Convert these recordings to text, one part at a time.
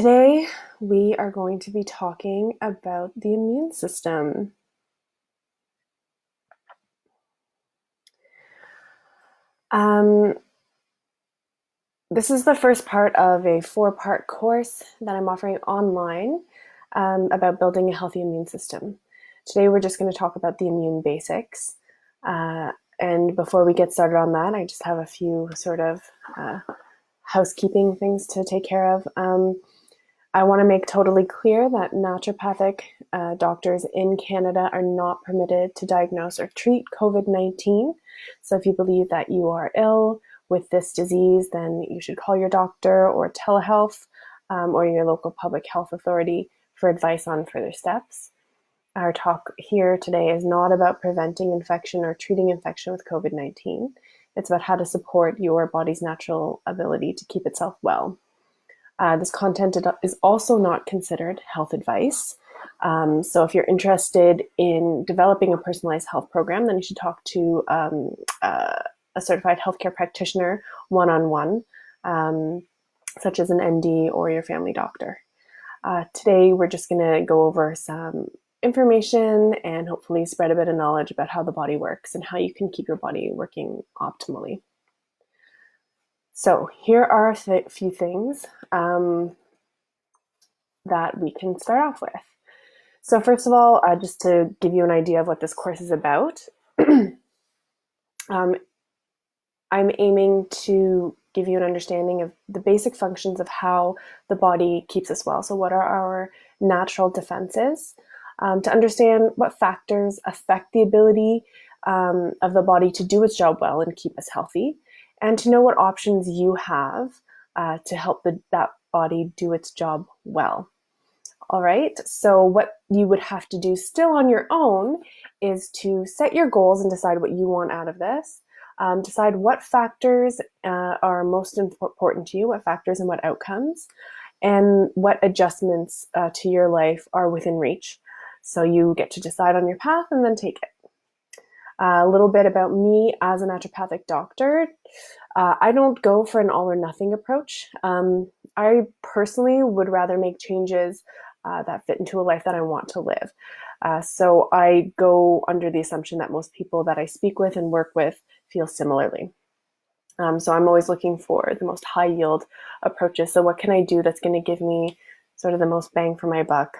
Today, we are going to be talking about the immune system. This is the first part of a 4-part course that I'm offering online about building a healthy immune system. Today, we're just going to talk about the immune basics. And before we get started on that, I just have a few sort of housekeeping things to take care of. I want to make totally clear that naturopathic doctors in Canada are not permitted to diagnose or treat COVID-19. So if you believe that you are ill with this disease, then you should call your doctor or telehealth or your local public health authority for advice on further steps. Our talk here today is not about preventing infection or treating infection with COVID-19. It's about how to support your body's natural ability to keep itself well. This content is also not considered health advice. So if you're interested in developing a personalized health program, then you should talk to a certified healthcare practitioner one-on-one, such as an ND or your family doctor. Today, we're just going to go over some information and hopefully spread a bit of knowledge about how the body works and how you can keep your body working optimally. So here are a few things that we can start off with. So first of all, just to give you an idea of what this course is about, I'm aiming to give you an understanding of the basic functions of how the body keeps us well. So what are our natural defenses? To understand what factors affect the ability of the body to do its job well and keep us healthy, and to know what options you have to help that body do its job well. All right, so what you would have to do still on your own is to set your goals and decide what you want out of this. Decide what factors are most important to you, what factors and what outcomes, and what adjustments to your life are within reach. So you get to decide on your path and then take it. A little bit about me as a naturopathic doctor. I don't go for an all or nothing approach. I personally would rather make changes that fit into a life that I want to live. So I go under the assumption that most people that I speak with and work with feel similarly. So I'm always looking for the most high yield approaches. So what can I do that's going to give me sort of the most bang for my buck?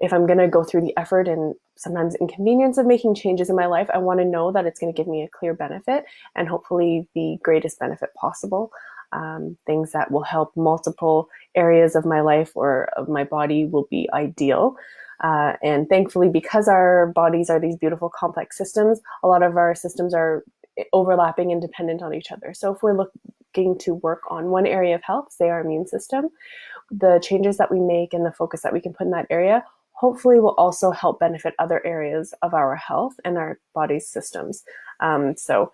If I'm going to go through the effort and sometimes inconvenience of making changes in my life, I want to know that it's going to give me a clear benefit and hopefully the greatest benefit possible. Things that will help multiple areas of my life or of my body will be ideal. And thankfully, because our bodies are these beautiful complex systems, a lot of our systems are overlapping and dependent on each other. So if we're looking to work on one area of health, say our immune system, the changes that we make and the focus that we can put in that area hopefully will also help benefit other areas of our health and our body's systems. So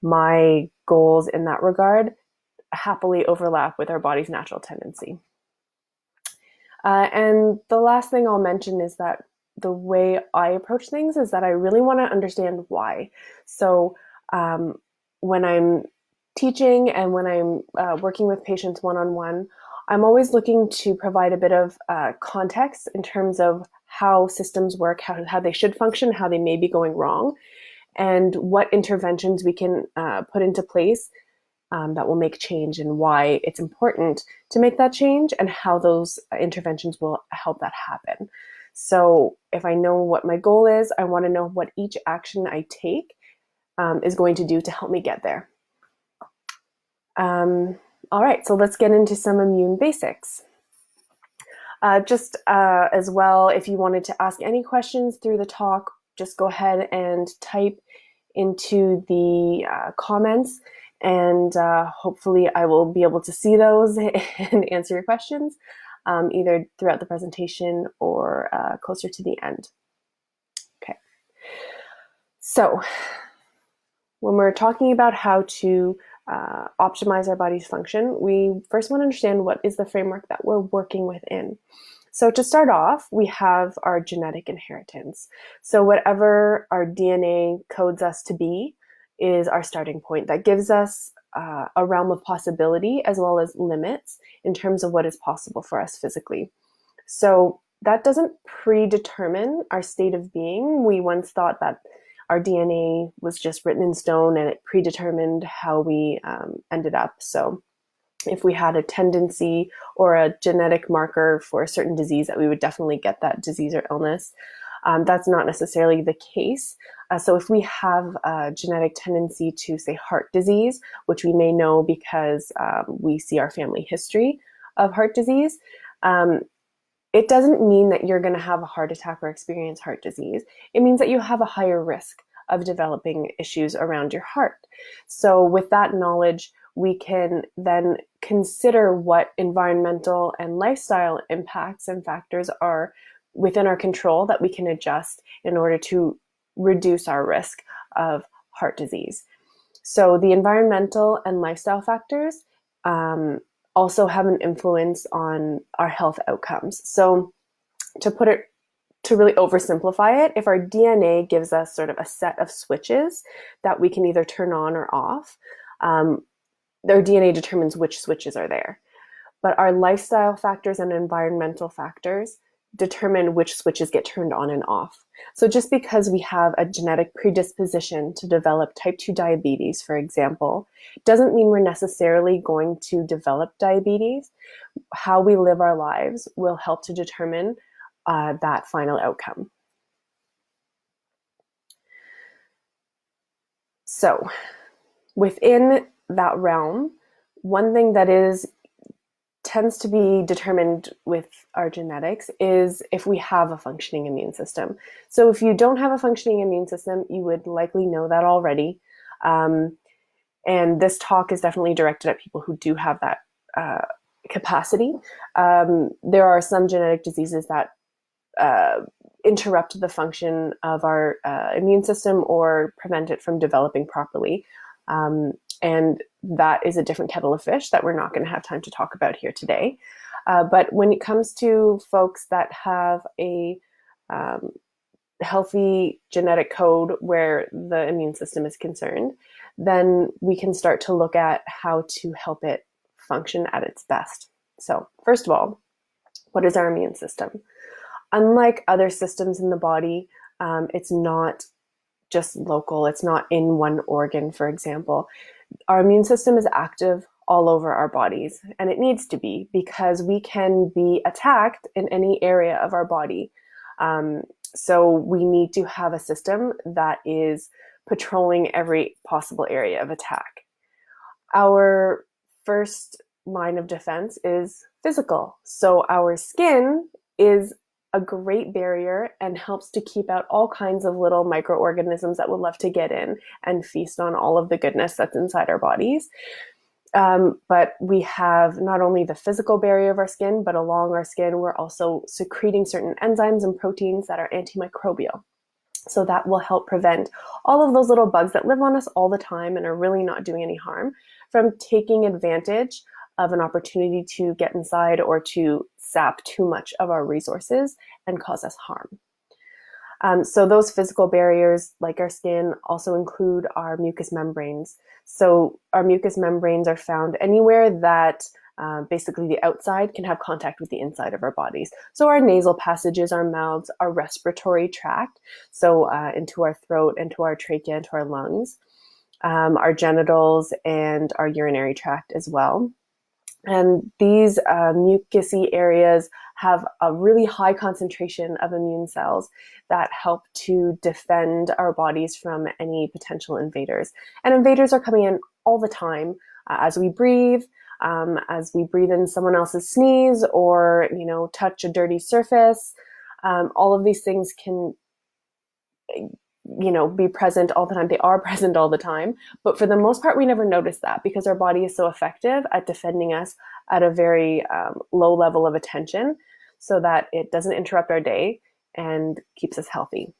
my goals in that regard happily overlap with our body's natural tendency. And the last thing I'll mention is that the way I approach things is that I really want to understand why. So when I'm teaching and when I'm working with patients one-on-one, I'm always looking to provide a bit of context in terms of how systems work, how they should function, how they may be going wrong, and what interventions we can put into place that will make change and why it's important to make that change and how those interventions will help that happen. So if I know what my goal is, I want to know what each action I take is going to do to help me get there. All right, so let's get into some immune basics. As well, if you wanted to ask any questions through the talk, just go ahead and type into the comments, and hopefully I will be able to see those and answer your questions, either throughout the presentation or closer to the end. Okay. So when we're talking about how to optimize our body's function, we first want to understand what is the framework that we're working within. So to start off, we have our genetic inheritance. So whatever our DNA codes us to be is our starting point. That gives us a realm of possibility as well as limits in terms of what is possible for us physically. So that doesn't predetermine our state of being. We once thought that our DNA was just written in stone and it predetermined how we ended up. So if we had a tendency or a genetic marker for a certain disease, that we would definitely get that disease or illness. That's not necessarily the case. So if we have a genetic tendency to, say, heart disease, which we may know because we see our family history of heart disease, it doesn't mean that you're going to have a heart attack or experience heart disease. It means that you have a higher risk of developing issues around your heart. So with that knowledge, we can then consider what environmental and lifestyle impacts and factors are within our control that we can adjust in order to reduce our risk of heart disease. So the environmental and lifestyle factors also have an influence on our health outcomes. So to really oversimplify it, if our DNA gives us sort of a set of switches that we can either turn on or off, their DNA determines which switches are there. But our lifestyle factors and environmental factors determine which switches get turned on and off. So just because we have a genetic predisposition to develop type 2 diabetes, for example, doesn't mean we're necessarily going to develop diabetes. How we live our lives will help to determine that final outcome. So within that realm, one thing that tends to be determined with our genetics is if we have a functioning immune system. So if you don't have a functioning immune system, you would likely know that already. And this talk is definitely directed at people who do have that capacity. There are some genetic diseases that interrupt the function of our immune system or prevent it from developing properly. And that is a different kettle of fish that we're not going to have time to talk about here today. But when it comes to folks that have a healthy genetic code where the immune system is concerned, then we can start to look at how to help it function at its best. So first of all, what is our immune system? Unlike other systems in the body, it's not just local. It's not in one organ, for example. Our immune system is active all over our bodies, and it needs to be because we can be attacked in any area of our body. So we need to have a system that is patrolling every possible area of attack. Our first line of defense is physical. So our skin is a great barrier and helps to keep out all kinds of little microorganisms that would love to get in and feast on all of the goodness that's inside our bodies. But we have not only the physical barrier of our skin, but along our skin, we're also secreting certain enzymes and proteins that are antimicrobial. So that will help prevent all of those little bugs that live on us all the time and are really not doing any harm from taking advantage of an opportunity to get inside or to sap too much of our resources and cause us harm. So those physical barriers, like our skin, also include our mucous membranes. So our mucous membranes are found anywhere that basically the outside can have contact with the inside of our bodies. So our nasal passages, our mouths, our respiratory tract, so into our throat, into our trachea, into our lungs, our genitals, and our urinary tract as well. And these mucousy areas have a really high concentration of immune cells that help to defend our bodies from any potential invaders. And invaders are coming in all the time as we breathe in someone else's sneeze or, touch a dirty surface. All of these things can be present all the time. They are present all the time. But for the most part, we never notice that because our body is so effective at defending us at a very low level of attention so that it doesn't interrupt our day and keeps us healthy.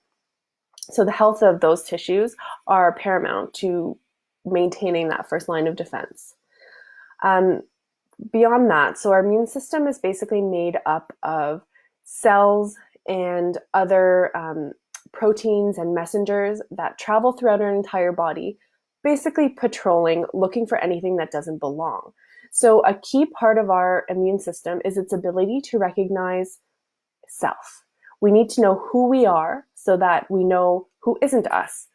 So the health of those tissues are paramount to maintaining that first line of defense. Beyond that, so our immune system is basically made up of cells and other proteins and messengers that travel throughout our entire body, basically patrolling, looking for anything that doesn't belong. So a key part of our immune system is its ability to recognize self. We need to know who we are so that we know who isn't us.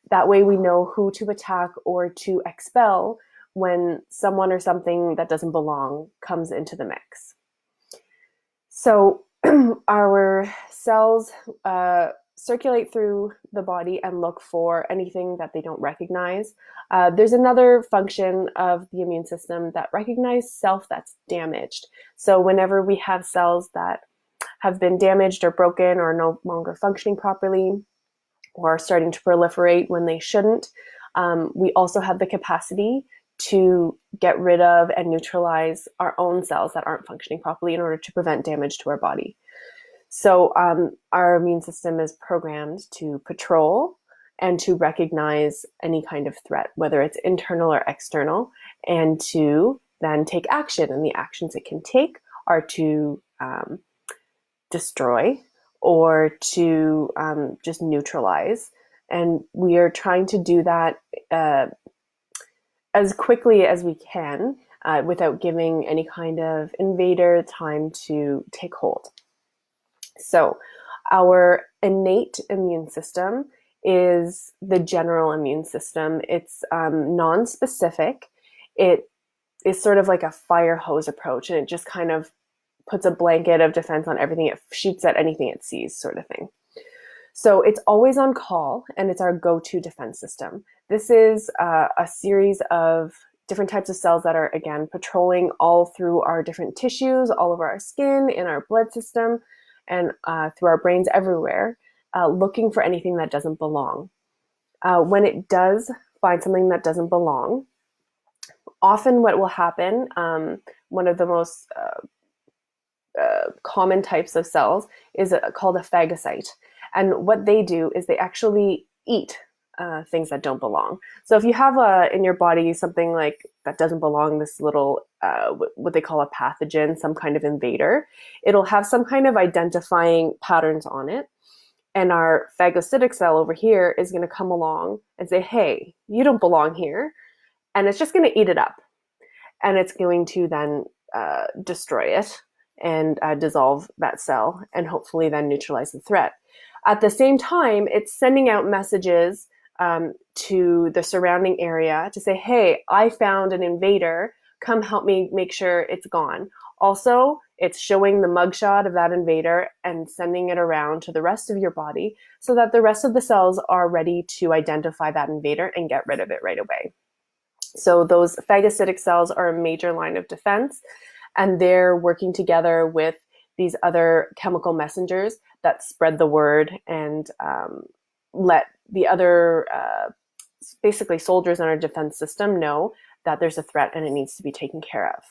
That way we know who to attack or to expel when someone or something that doesn't belong comes into the mix. So our cells circulate through the body and look for anything that they don't recognize. There's another function of the immune system that recognizes self that's damaged. So whenever we have cells that have been damaged or broken or no longer functioning properly or are starting to proliferate when they shouldn't, we also have the capacity to get rid of and neutralize our own cells that aren't functioning properly in order to prevent damage to our body. So our immune system is programmed to patrol and to recognize any kind of threat, whether it's internal or external, and to then take action. And the actions it can take are to destroy or to just neutralize. And we are trying to do that as quickly as we can without giving any kind of invader time to take hold. So our innate immune system is the general immune system. It's non-specific. It is sort of like a fire hose approach, and it just kind of puts a blanket of defense on everything. It shoots at anything it sees, sort of thing. So it's always on call, and it's our go-to defense system. This is a series of different types of cells that are, again, patrolling all through our different tissues, all over our skin, in our blood system, and through our brains everywhere, looking for anything that doesn't belong. When it does find something that doesn't belong, often what will happen, one of the most common types of cells is called a phagocyte. And what they do is they actually eat things that don't belong. So if you have in your body something like that doesn't belong, this little, what they call a pathogen, some kind of invader, it'll have some kind of identifying patterns on it. And our phagocytic cell over here is going to come along and say, hey, you don't belong here. And it's just going to eat it up. And it's going to then destroy it and dissolve that cell and hopefully then neutralize the threat. At the same time, it's sending out messages to the surrounding area to say, hey, I found an invader. Come help me make sure it's gone. Also, it's showing the mugshot of that invader and sending it around to the rest of your body so that the rest of the cells are ready to identify that invader and get rid of it right away. So those phagocytic cells are a major line of defense, and they're working together with these other chemical messengers that spread the word and let the other basically soldiers in our defense system know that there's a threat and it needs to be taken care of.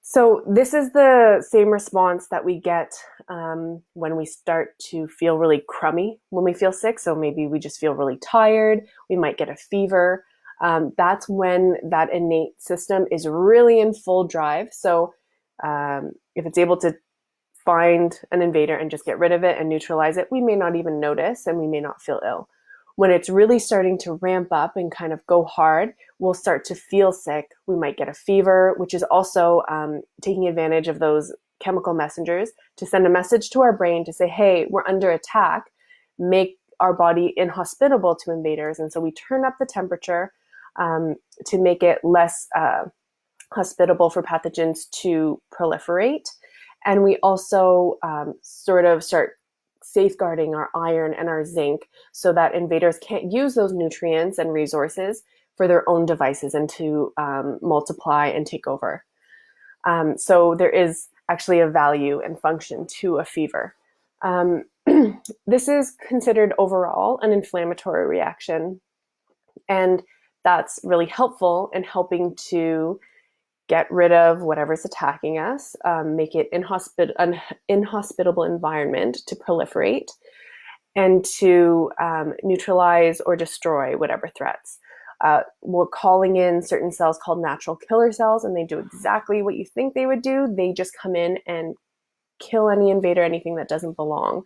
So this is the same response that we get when we start to feel really crummy when we feel sick. So maybe we just feel really tired. We might get a fever. That's when that innate system is really in full drive. So if it's able to find an invader and just get rid of it and neutralize it, we may not even notice and we may not feel ill. When it's really starting to ramp up and kind of go hard, we'll start to feel sick. We might get a fever, which is also taking advantage of those chemical messengers to send a message to our brain to say, hey, we're under attack, make our body inhospitable to invaders. And so we turn up the temperature to make it less hospitable for pathogens to proliferate. And we also sort of start safeguarding our iron and our zinc so that invaders can't use those nutrients and resources for their own devices and to multiply and take over. So there is actually a value and function to a fever. This is considered overall an inflammatory reaction, and that's really helpful in helping to get rid of whatever's attacking us, make it an inhospitable environment to proliferate, and to neutralize or destroy whatever threats. We're calling in certain cells called natural killer cells, and they do exactly what you think they would do. They just come in and kill any invader, anything that doesn't belong.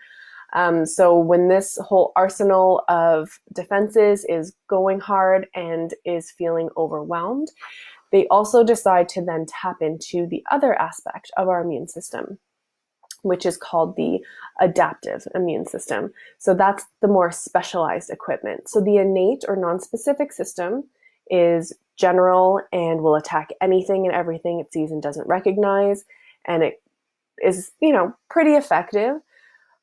So when this whole arsenal of defenses is going hard and is feeling overwhelmed, they also decide to then tap into the other aspect of our immune system, which is called the adaptive immune system. So that's the more specialized equipment. So the innate or non-specific system is general and will attack anything and everything it sees and doesn't recognize. And it is, pretty effective.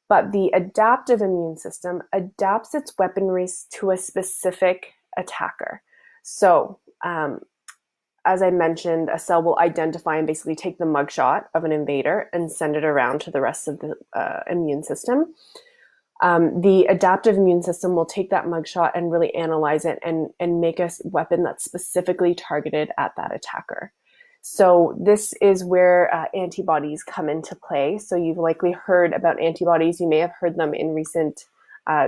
But the adaptive immune system adapts its weaponry to a specific attacker. So, as I mentioned, a cell will identify and basically take the mugshot of an invader and send it around to the rest of the immune system. The adaptive immune system will take that mugshot and really analyze it and make a weapon that's specifically targeted at that attacker. So this is where antibodies come into play. So you've likely heard about antibodies. You may have heard them in recent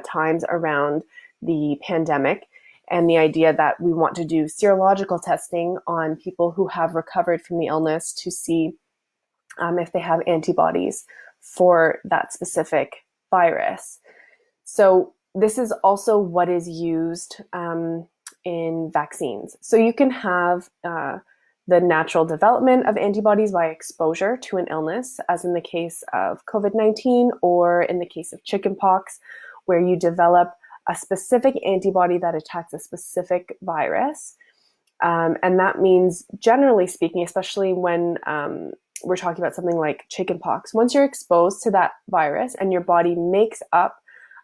times around the pandemic, and the idea that we want to do serological testing on people who have recovered from the illness to see if they have antibodies for that specific virus. So this is also what is used in vaccines. So you can have the natural development of antibodies by exposure to an illness, as in the case of COVID-19 or in the case of chickenpox, where you develop a specific antibody that attacks a specific virus. And that means, generally speaking, especially when we're talking about something like chickenpox, once you're exposed to that virus and your body makes up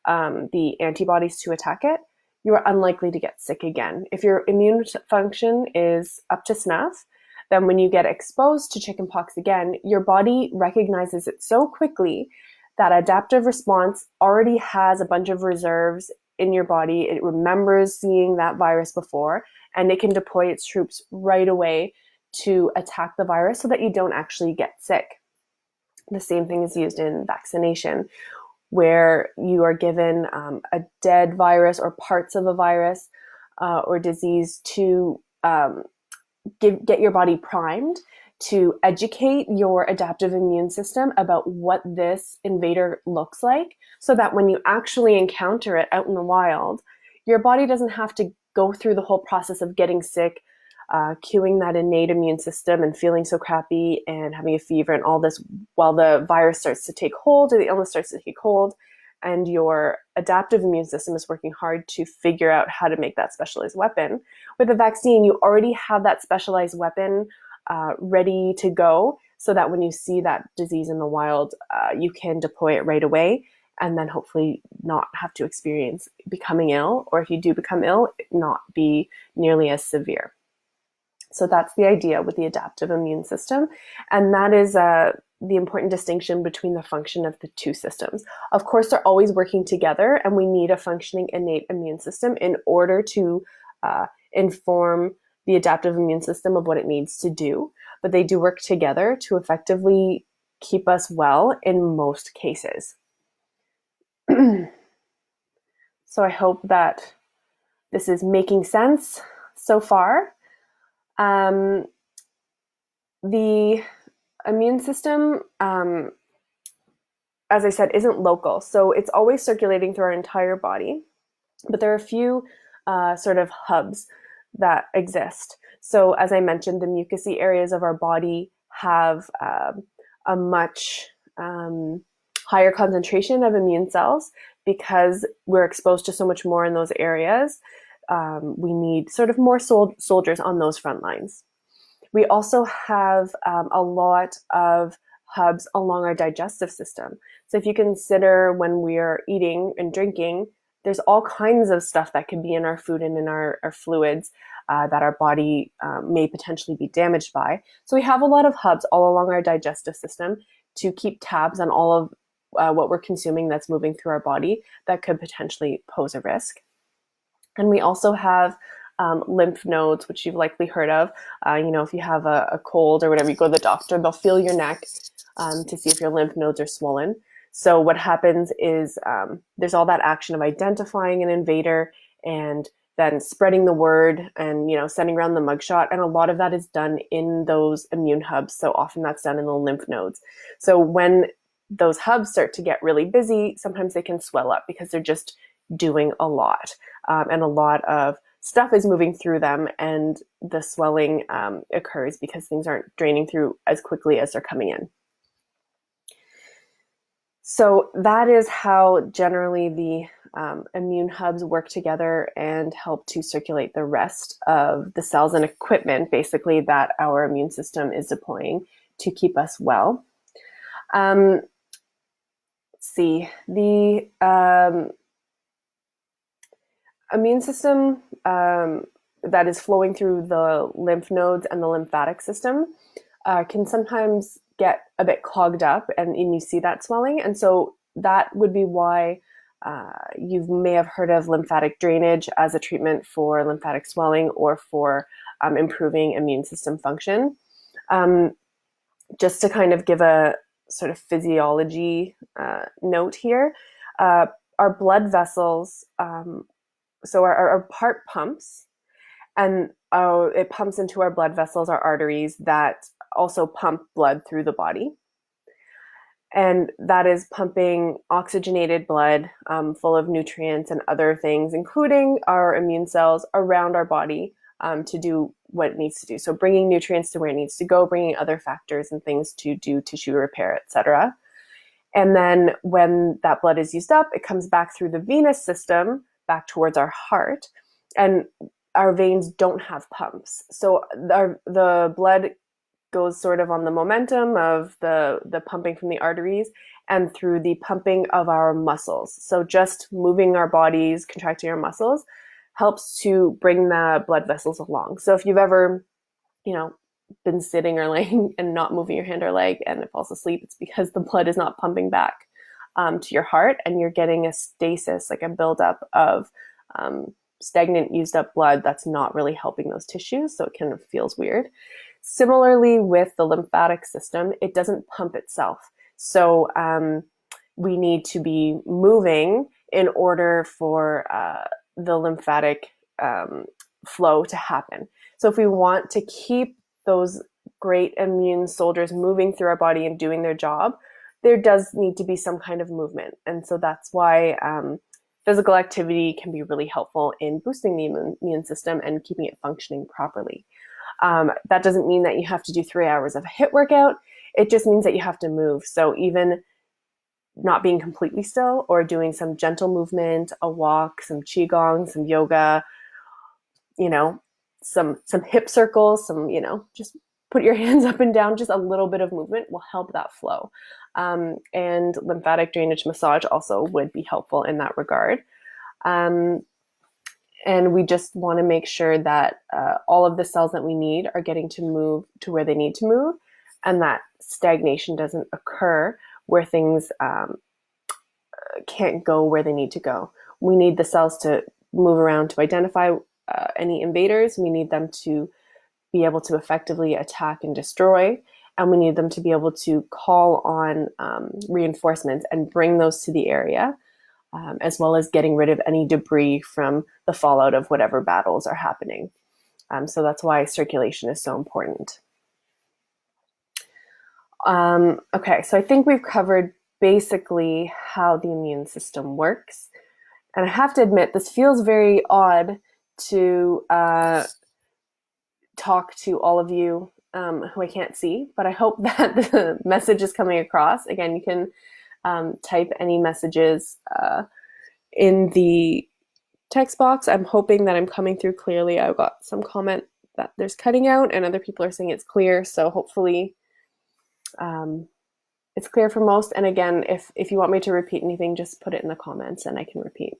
the antibodies to attack it, you are unlikely to get sick again. If your immune function is up to snuff, then when you get exposed to chickenpox again, your body recognizes it so quickly that adaptive response already has a bunch of reserves in your body. It remembers seeing that virus before, and it can deploy its troops right away to attack the virus so that you don't actually get sick. The same thing is used in vaccination, where you are given a dead virus or parts of a virus or disease to get your body primed to educate your adaptive immune system about what this invader looks like, so that when you actually encounter it out in the wild, your body doesn't have to go through the whole process of getting sick, cueing that innate immune system and feeling so crappy and having a fever and all this while the virus starts to take hold or the illness starts to take hold, and your adaptive immune system is working hard to figure out how to make that specialized weapon. With a vaccine, you already have that specialized weapon ready to go, so that when you see that disease in the wild, you can deploy it right away, and then hopefully not have to experience becoming ill, or if you do become ill, not be nearly as severe. So that's the idea with the adaptive immune system, and that is the important distinction between the function of the two systems. Of course, they're always working together, and we need a functioning innate immune system in order to inform the adaptive immune system of what it needs to do, but they do work together to effectively keep us well in most cases. So I hope that this is making sense so far. The immune system, as I said, isn't local, so it's always circulating through our entire body, but there are a few sort of hubs that exist. So as I mentioned, the mucousy areas of our body have a much higher concentration of immune cells because we're exposed to so much more in those areas. We need sort of more soldiers on those front lines. We also have a lot of hubs along our digestive system. So if you consider when we are eating and drinking, there's all kinds of stuff that could be in our food and in our fluids that our body may potentially be damaged by. So we have a lot of hubs all along our digestive system to keep tabs on all of what we're consuming that's moving through our body that could potentially pose a risk. And we also have lymph nodes, which you've likely heard of. If you have a cold or whatever, you go to the doctor, they'll feel your neck to see if your lymph nodes are swollen. So what happens is there's all that action of identifying an invader and then spreading the word and sending around the mugshot, and a lot of that is done in those immune hubs. So often that's done in the lymph nodes. So when those hubs start to get really busy, sometimes they can swell up because they're just doing a lot. And a lot of stuff is moving through them, and the swelling occurs because things aren't draining through as quickly as they're coming in. So that is how generally the immune hubs work together and help to circulate the rest of the cells and equipment, basically, that our immune system is deploying to keep us well. Let's see, the immune system that is flowing through the lymph nodes and the lymphatic system can sometimes get a bit clogged up, and you see that swelling. And so that would be why you may have heard of lymphatic drainage as a treatment for lymphatic swelling or for improving immune system function. Just to kind of give a sort of physiology note here, our blood vessels, so our heart pumps, and it pumps into our blood vessels, our arteries, that also pump blood through the body. And that is pumping oxygenated blood full of nutrients and other things, including our immune cells, around our body to do what it needs to do. So bringing nutrients to where it needs to go, bringing other factors and things to do tissue repair, etc. And then when that blood is used up, it comes back through the venous system, back towards our heart. And our veins don't have pumps. So the blood goes sort of on the momentum of the pumping from the arteries and through the pumping of our muscles. So just moving our bodies, contracting our muscles, helps to bring the blood vessels along. So if you've ever, been sitting or laying and not moving your hand or leg and it falls asleep, it's because the blood is not pumping back to your heart, and you're getting a stasis, like a buildup of stagnant, used up blood that's not really helping those tissues. So it kind of feels weird. Similarly, with the lymphatic system, it doesn't pump itself. So we need to be moving in order for the lymphatic flow to happen. So if we want to keep those great immune soldiers moving through our body and doing their job, there does need to be some kind of movement. And so that's why physical activity can be really helpful in boosting the immune system and keeping it functioning properly. That doesn't mean that you have to do 3 hours of a HIIT workout. It just means that you have to move. So even not being completely still or doing some gentle movement, a walk, some qigong, some yoga, some hip circles, just put your hands up and down, just a little bit of movement will help that flow. And lymphatic drainage massage also would be helpful in that regard. And we just want to make sure that all of the cells that we need are getting to move to where they need to move, and that stagnation doesn't occur where things can't go where they need to go. We need the cells to move around to identify any invaders. We need them to be able to effectively attack and destroy, and we need them to be able to call on reinforcements and bring those to the area. As well as getting rid of any debris from the fallout of whatever battles are happening. So that's why circulation is so important. Okay, so I think we've covered basically how the immune system works. And I have to admit, this feels very odd to talk to all of you who I can't see, but I hope that the message is coming across. Again, you can type any messages in the text box. I'm hoping that I'm coming through clearly. I've got some comment that there's cutting out, and other people are saying it's clear. So hopefully it's clear for most. And again, if you want me to repeat anything, just put it in the comments and I can repeat.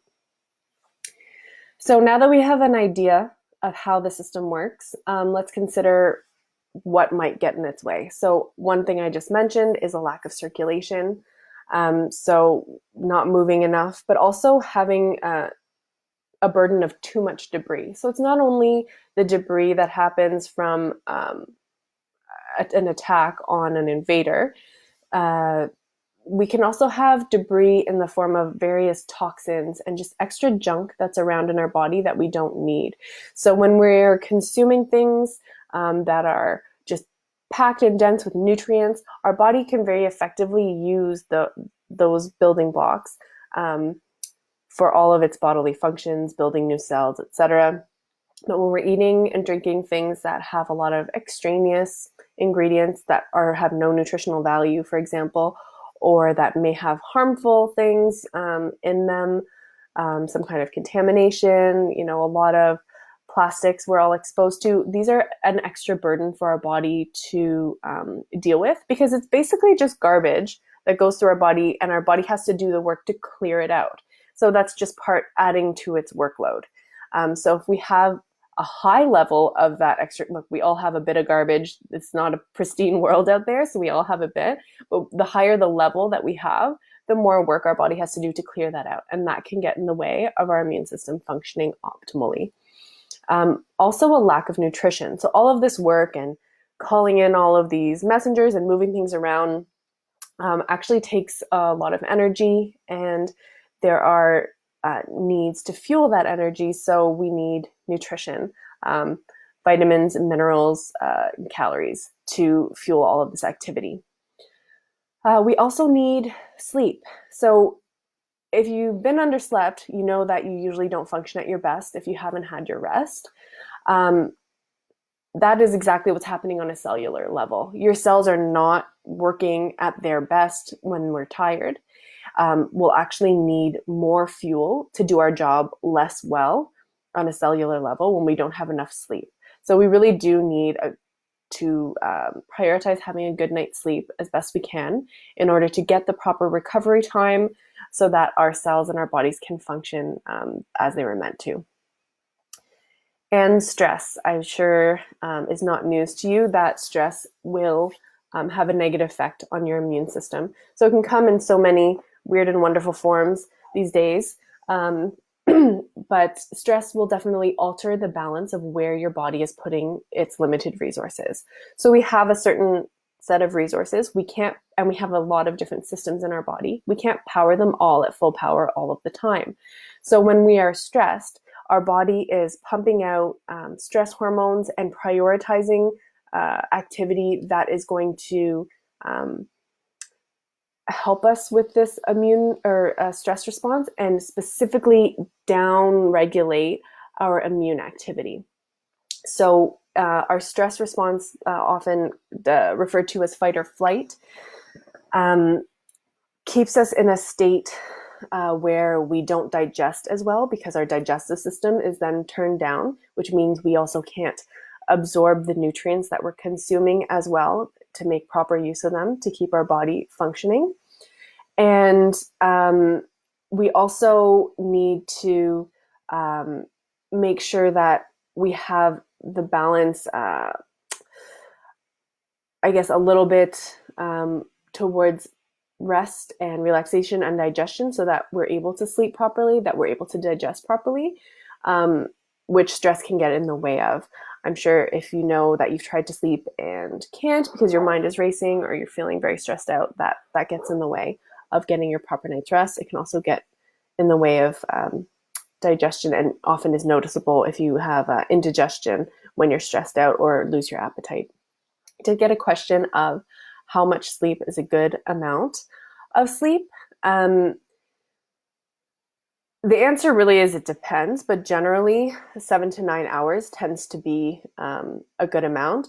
So now that we have an idea of how the system works, let's consider what might get in its way. So one thing I just mentioned is a lack of circulation. So not moving enough, but also having a burden of too much debris. So it's not only the debris that happens from an attack on an invader. We can also have debris in the form of various toxins and just extra junk that's around in our body that we don't need. So when we're consuming things that are just packed and dense with nutrients, our body can very effectively use those building blocks for all of its bodily functions, building new cells, etc. But when we're eating and drinking things that have a lot of extraneous ingredients that have no nutritional value, for example, or that may have harmful things in them, some kind of contamination, a lot of plastics we're all exposed to, these are an extra burden for our body to deal with, because it's basically just garbage that goes through our body, and our body has to do the work to clear it out. So that's just part adding to its workload. So if we have a high level of that extra, look, we all have a bit of garbage. It's not a pristine world out there, so we all have a bit. But the higher the level that we have, the more work our body has to do to clear that out. And that can get in the way of our immune system functioning optimally. Also a lack of nutrition. So all of this work and calling in all of these messengers and moving things around actually takes a lot of energy, and there are needs to fuel that energy. So we need nutrition, vitamins, minerals, and calories to fuel all of this activity. We also need sleep. So if you've been underslept, you know that you usually don't function at your best if you haven't had your rest. That is exactly what's happening on a cellular level. Your cells are not working at their best when we're tired. We'll actually need more fuel to do our job less well on a cellular level when we don't have enough sleep. So we really do need to prioritize having a good night's sleep as best we can in order to get the proper recovery time so that our cells and our bodies can function as they were meant to. And stress, I'm sure, is not news to you that stress will have a negative effect on your immune system. So it can come in so many weird and wonderful forms these days. But stress will definitely alter the balance of where your body is putting its limited resources. So we have a certain set of resources. And we have a lot of different systems in our body. We can't power them all at full power all of the time. So when we are stressed, our body is pumping out stress hormones and prioritizing activity that is going to help us with this immune or stress response, and specifically down regulate our immune activity. So our stress response, often referred to as fight or flight, keeps us in a state where we don't digest as well, because our digestive system is then turned down, which means we also can't absorb the nutrients that we're consuming as well to make proper use of them to keep our body functioning. And we also need to make sure that we have the balance, I guess, a little bit towards rest and relaxation and digestion, so that we're able to sleep properly, that we're able to digest properly, which stress can get in the way of. I'm sure if you know that you've tried to sleep and can't because your mind is racing or you're feeling very stressed out, that gets in the way of getting your proper night's rest. It can also get in the way of digestion, and often is noticeable if you have indigestion when you're stressed out or lose your appetite. I did get a question of how much sleep is a good amount of sleep. The answer really is it depends, but generally 7 to 9 hours tends to be a good amount.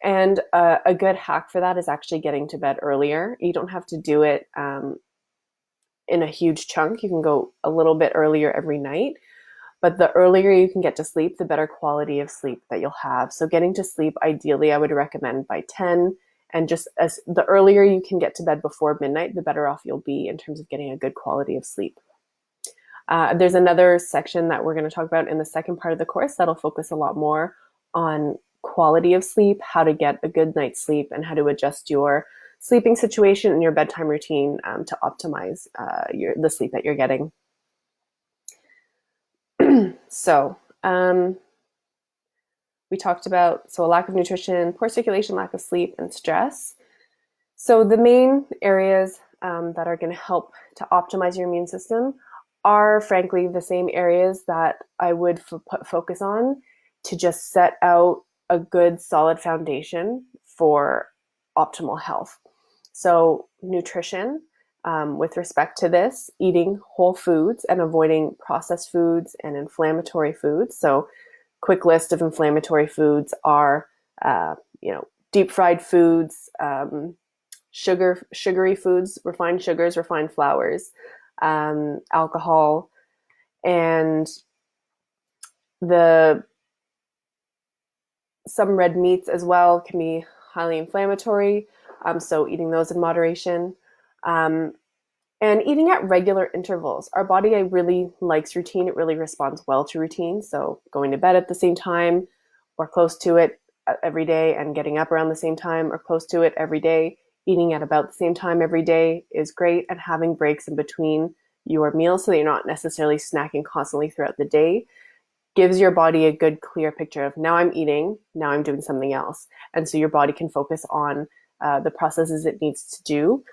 And a good hack for that is actually getting to bed earlier. You don't have to do it in a huge chunk. You can go a little bit earlier every night, but the earlier you can get to sleep, the better quality of sleep that you'll have. So getting to sleep, ideally, I would recommend by 10, and just as the earlier you can get to bed before midnight, the better off you'll be in terms of getting a good quality of sleep. There's another section that we're going to talk about in the second part of the course that'll focus a lot more on quality of sleep, how to get a good night's sleep, and how to adjust your sleeping situation and your bedtime routine to optimize the sleep that you're getting. So we talked about a lack of nutrition, poor circulation, lack of sleep, and stress. So the main areas that are going to help to optimize your immune system are, frankly, the same areas that I would focus on to just set out a good, solid foundation for optimal health. So nutrition, with respect to this, eating whole foods and avoiding processed foods and inflammatory foods. So quick list of inflammatory foods are, deep fried foods, sugary foods, refined sugars, refined flours, alcohol, and some red meats as well can be highly inflammatory. So eating those in moderation. And eating at regular intervals. Our body really likes routine. It really responds well to routine. So going to bed at the same time or close to it every day, and getting up around the same time or close to it every day, eating at about the same time every day is great, and having breaks in between your meals so that you're not necessarily snacking constantly throughout the day gives your body a good, clear picture of, now I'm eating, now I'm doing something else. And so your body can focus on the processes it needs to do,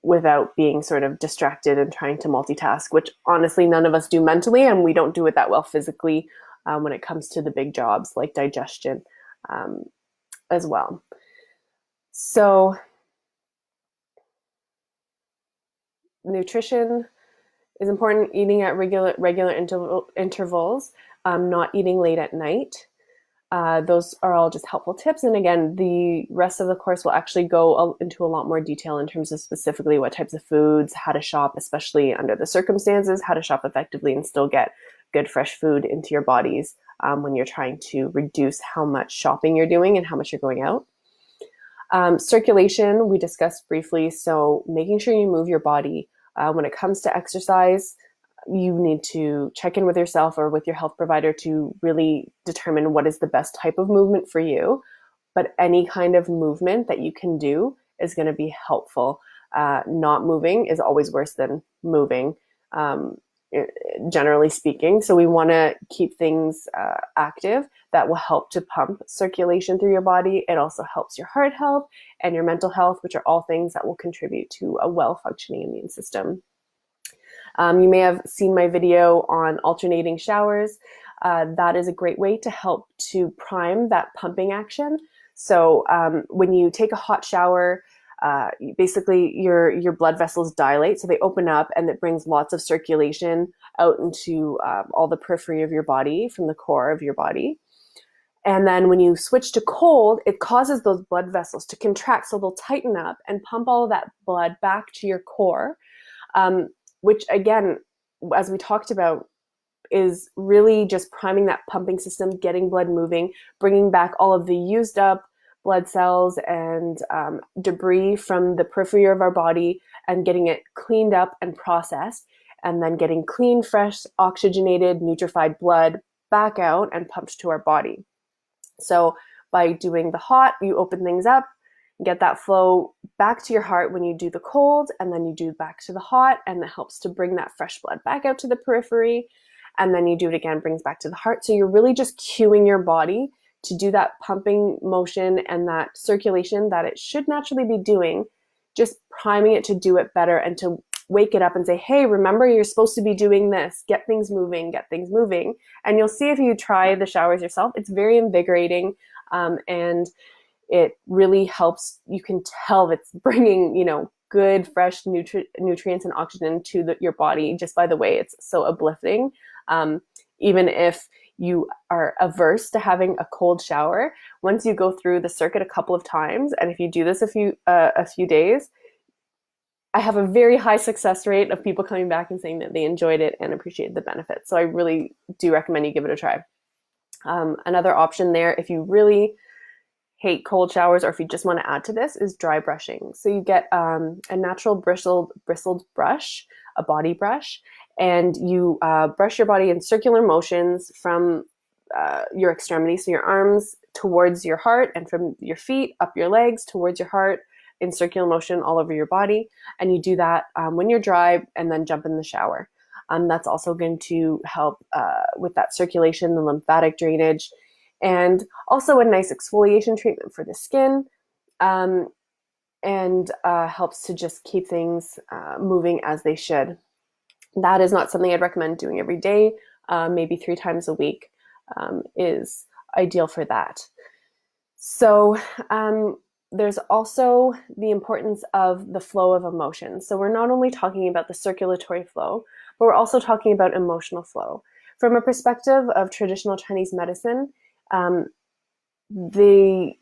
without being sort of distracted and trying to multitask, which honestly none of us do mentally, and we don't do it that well physically when it comes to the big jobs like digestion as well. So nutrition is important, eating at regular intervals, not eating late at night. Those are all just helpful tips. And again, the rest of the course will actually go into a lot more detail in terms of specifically what types of foods, how to shop, especially under the circumstances, how to shop effectively and still get good fresh food into your bodies when you're trying to reduce how much shopping you're doing and how much you're going out. Circulation, we discussed briefly. So making sure you move your body. When it comes to exercise, you need to check in with yourself or with your health provider to really determine what is the best type of movement for you. But any kind of movement that you can do is going to be helpful. Not moving is always worse than moving, generally speaking. So we want to keep things active. That will help to pump circulation through your body. It also helps your heart health and your mental health, which are all things that will contribute to a well-functioning immune system. You may have seen my video on alternating showers. That is a great way to help to prime that pumping action. So when you take a hot shower, basically your blood vessels dilate, so they open up, and it brings lots of circulation out into all the periphery of your body from the core of your body. And then when you switch to cold, it causes those blood vessels to contract, so they'll tighten up and pump all of that blood back to your core. Which again, as we talked about, is really just priming that pumping system, getting blood moving, bringing back all of the used up blood cells and debris from the periphery of our body, and getting it cleaned up and processed, and then getting clean, fresh, oxygenated, nutrified blood back out and pumped to our body. So by doing the hot, you open things up, get that flow back to your heart when you do the cold, and then you do back to the hot, and that helps to bring that fresh blood back out to the periphery. And then you do it again, brings back to the heart. So you're really just cueing your body to do that pumping motion and that circulation that it should naturally be doing, just priming it to do it better and to wake it up and say, hey, remember, you're supposed to be doing this. Get things moving, get things moving. And you'll see if you try the showers yourself, it's very invigorating. And it really helps. You can tell it's bringing, good, fresh nutrients and oxygen to your body just by the way it's so uplifting. Even if you are averse to having a cold shower, once you go through the circuit a couple of times, and if you do this a few days, I have a very high success rate of people coming back and saying that they enjoyed it and appreciated the benefits. So I really do recommend you give it a try. Another option there, if you really hate cold showers, or if you just want to add to this, is dry brushing. So you get a natural bristled brush, a body brush, and you brush your body in circular motions from your extremities, so your arms towards your heart, and from your feet up your legs towards your heart in circular motion all over your body. And you do that when you're dry, and then jump in the shower. That's also going to help with that circulation, the lymphatic drainage, and also a nice exfoliation treatment for the skin, and helps to just keep things moving as they should. That is not something I'd recommend doing every day. Maybe 3 times a week is ideal for that. So there's also the importance of the flow of emotions. So we're not only talking about the circulatory flow, but we're also talking about emotional flow. From a perspective of traditional Chinese medicine, um, the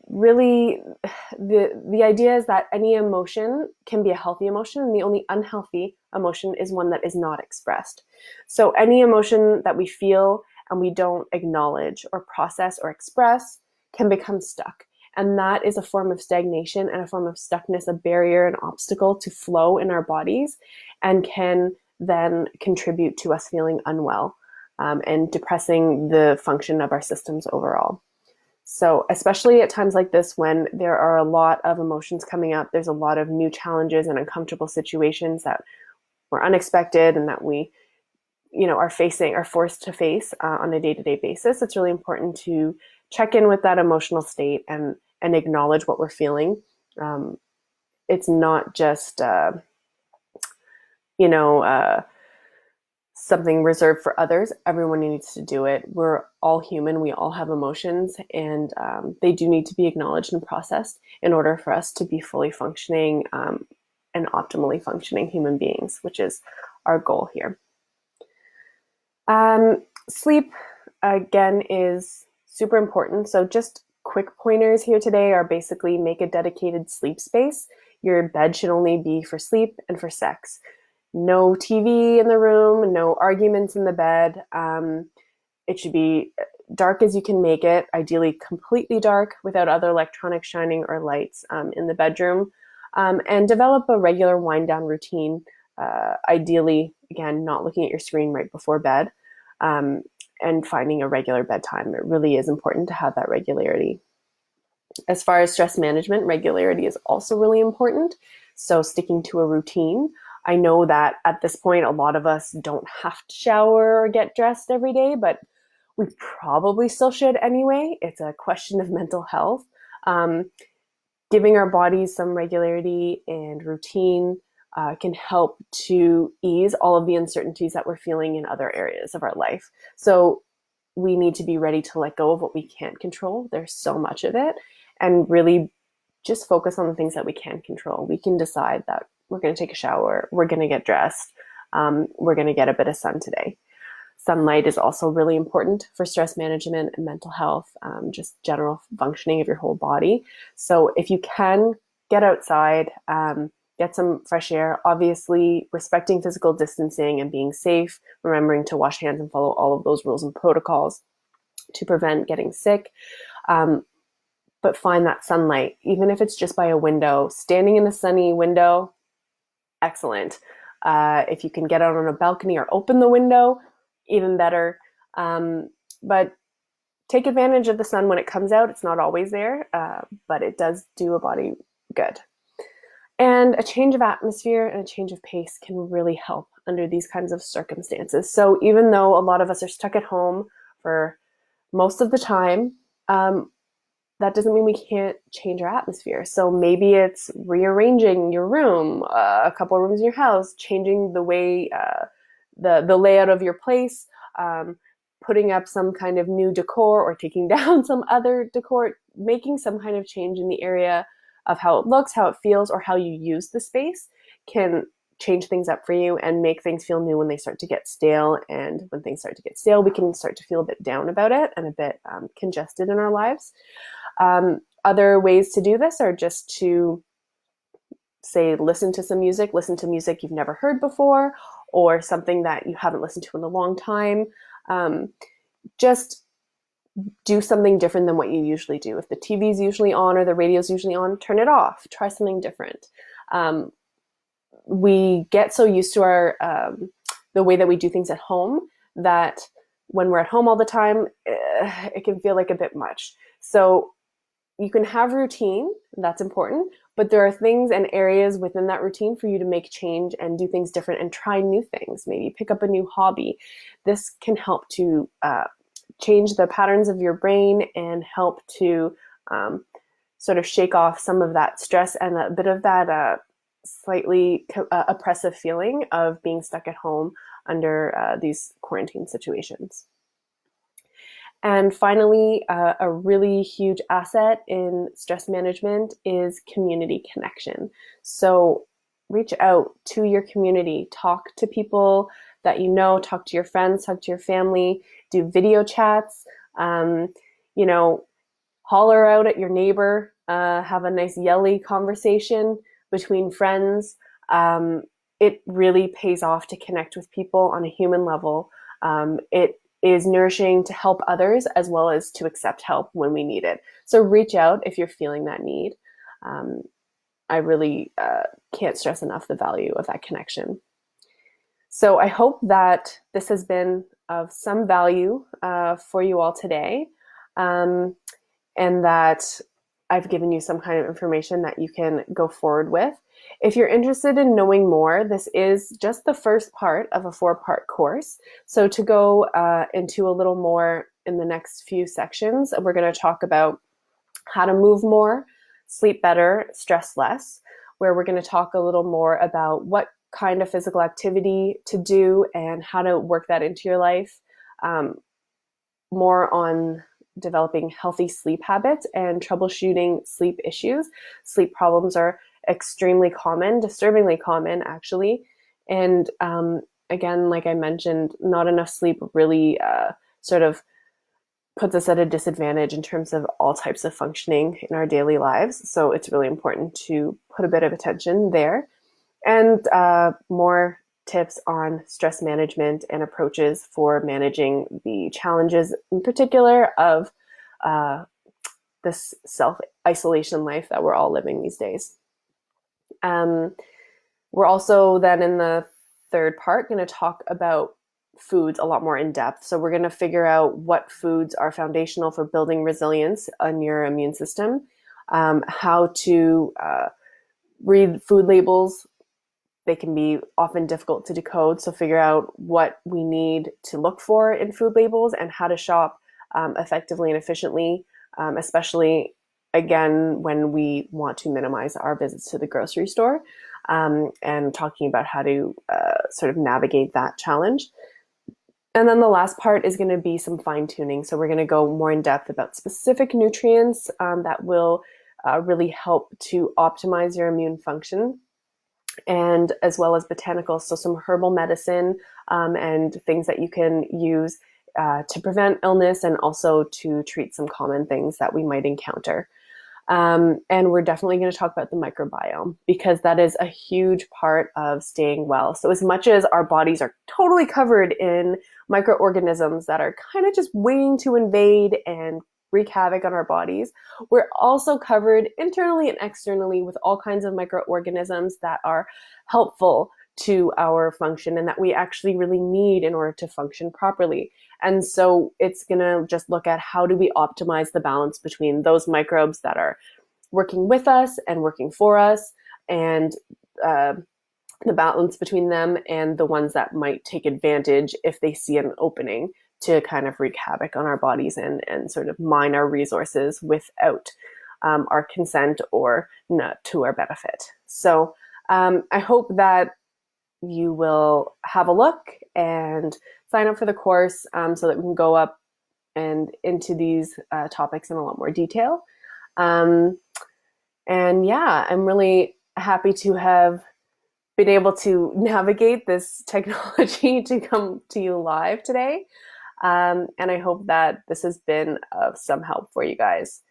idea is that any emotion can be a healthy emotion, and the only unhealthy emotion is one that is not expressed. So any emotion that we feel and we don't acknowledge or process or express can become stuck, and that is a form of stagnation and a form of stuckness, a barrier, an obstacle to flow in our bodies, and can then contribute to us feeling unwell, and depressing the function of our systems overall. So, especially at times like this, when there are a lot of emotions coming up, there's a lot of new challenges and uncomfortable situations that were unexpected and that we, are forced to face on a day-to-day basis. It's really important to check in with that emotional state and acknowledge what we're feeling. It's not just, you know, something reserved for others. Everyone needs to do it. We're all human. We all have emotions, and they do need to be acknowledged and processed in order for us to be fully functioning and optimally functioning human beings, which is our goal here. Sleep, again, is super important. So just quick pointers here today are basically make a dedicated sleep space. Your bed should only be for sleep and for sex. No TV in the room, no arguments in the bed. It should be dark as you can make it, ideally completely dark without other electronics shining or lights in the bedroom. And develop a regular wind down routine, ideally, again, not looking at your screen right before bed, and finding a regular bedtime. It really is important to have that regularity. As far as stress management, regularity is also really important. So sticking to a routine. I know that at this point, a lot of us don't have to shower or get dressed every day, but we probably still should anyway. It's a question of mental health. Giving our bodies some regularity and routine can help to ease all of the uncertainties that we're feeling in other areas of our life. So we need to be ready to let go of what we can't control. There's so much of it, and really just focus on the things that we can control. We can decide that we're going to take a shower, we're going to get dressed, we're going to get a bit of sun today. Sunlight is also really important for stress management and mental health, just general functioning of your whole body. So if you can get outside, get some fresh air, obviously respecting physical distancing and being safe, remembering to wash hands and follow all of those rules and protocols to prevent getting sick. But find that sunlight, even if it's just by a window. Standing in a sunny window, excellent. If you can get out on a balcony or open the window, even better. But take advantage of the sun when it comes out. It's not always there, but it does do a body good. And a change of atmosphere and a change of pace can really help under these kinds of circumstances. So even though a lot of us are stuck at home for most of the time, that doesn't mean we can't change our atmosphere. So maybe it's rearranging your room, a couple of rooms in your house, changing the way, the layout of your place, putting up some kind of new decor or taking down some other decor, making some kind of change in the area of how it looks, how it feels, or how you use the space can change things up for you and make things feel new when they start to get stale. And when things start to get stale, we can start to feel a bit down about it and a bit congested in our lives. Other ways to do this are just to say, listen to music you've never heard before, or something that you haven't listened to in a long time. Just do something different than what you usually do. If the TV's usually on or the radio's usually on, turn it off. Try something different. We get so used to the way that we do things at home that when we're at home all the time, it can feel like a bit much. So you can have routine, that's important, but there are things and areas within that routine for you to make change and do things different and try new things. Maybe pick up a new hobby. This can help to change the patterns of your brain and help to sort of shake off some of that stress and a bit of that slightly oppressive feeling of being stuck at home under these quarantine situations. And finally, a really huge asset in stress management is community connection. So reach out to your community, talk to people that you know, talk to your friends, talk to your family, do video chats, um, you know, holler out at your neighbor, have a nice yelly conversation between friends. Um, it really pays off to connect with people on a human level. It is nourishing to help others as well as to accept help when we need it. So reach out if you're feeling that need. Um, I really can't stress enough the value of that connection. So I hope that this has been of some value for you all today. Um, and that I've given you some kind of information that you can go forward with. If you're interested in knowing more, this is just the first part of a 4-part course. So to go into a little more in the next few sections, we're going to talk about how to move more, sleep better, stress less, where we're going to talk a little more about what kind of physical activity to do and how to work that into your life. More on developing healthy sleep habits and troubleshooting sleep issues. Sleep problems are extremely common, disturbingly common, actually. And again, like I mentioned, not enough sleep really sort of puts us at a disadvantage in terms of all types of functioning in our daily lives. So it's really important to put a bit of attention there. And more tips on stress management and approaches for managing the challenges, in particular, of this self-isolation life that we're all living these days. We're also then in the third part going to talk about foods a lot more in depth. So we're going to figure out what foods are foundational for building resilience in your immune system, how to read food labels. They can be often difficult to decode, so figure out what we need to look for in food labels and how to shop effectively and efficiently, especially, again, when we want to minimize our visits to the grocery store, and talking about how to sort of navigate that challenge. And then the last part is going to be some fine tuning. So we're going to go more in depth about specific nutrients that will really help to optimize your immune function, and as well as botanicals, so some herbal medicine and things that you can use to prevent illness and also to treat some common things that we might encounter. And we're definitely going to talk about the microbiome because that is a huge part of staying well. So as much as our bodies are totally covered in microorganisms that are kind of just waiting to invade and wreak havoc on our bodies, we're also covered internally and externally with all kinds of microorganisms that are helpful to our function and that we actually really need in order to function properly. And so it's going to just look at how do we optimize the balance between those microbes that are working with us and working for us, and the balance between them and the ones that might take advantage if they see an opening to kind of wreak havoc on our bodies and sort of mine our resources without our consent or not to our benefit. So I hope that you will have a look and sign up for the course so that we can go up and into these topics in a lot more detail. And yeah, I'm really happy to have been able to navigate this technology to come to you live today. And I hope that this has been of some help for you guys.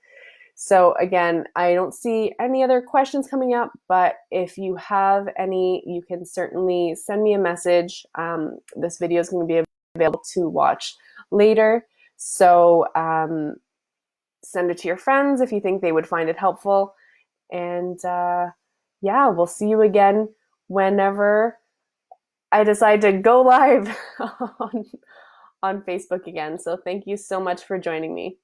So again, I don't see any other questions coming up, but if you have any, you can certainly send me a message. This video is going to be available to watch later. So send it to your friends if you think they would find it helpful. And yeah, we'll see you again whenever I decide to go live on Facebook again. So thank you so much for joining me.